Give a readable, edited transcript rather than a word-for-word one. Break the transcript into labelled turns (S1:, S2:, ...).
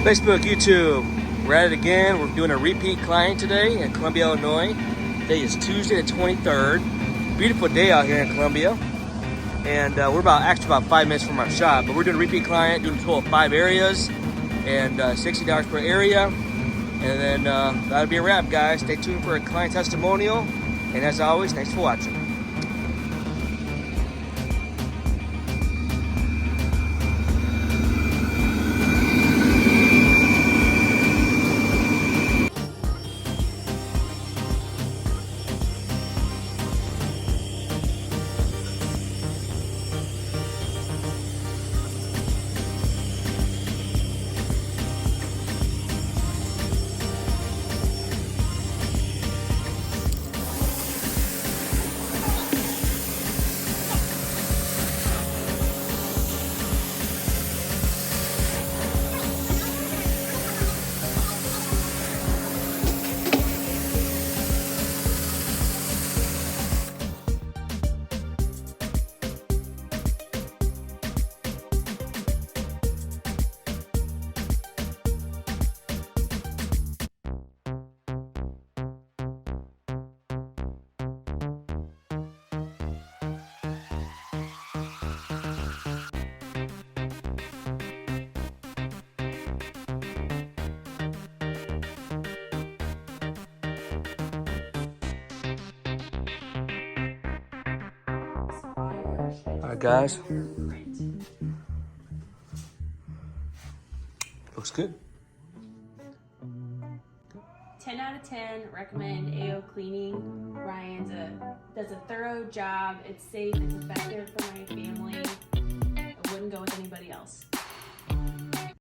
S1: Facebook, YouTube, we're at it again. We're doing a repeat client today in Columbia, Illinois. Today is Tuesday the 23rd. Beautiful day out here in Columbia. And we're actually about 5 minutes from our shop, but we're doing a repeat client, doing a total of 5 areas and $60 per area. And then that'll be a wrap, guys. Stay tuned for a client testimonial. And as always, thanks for watching. All right, guys. Looks good.
S2: 10 out of 10, recommend AO Cleaning. Ryan does a thorough job. It's safe, it's effective.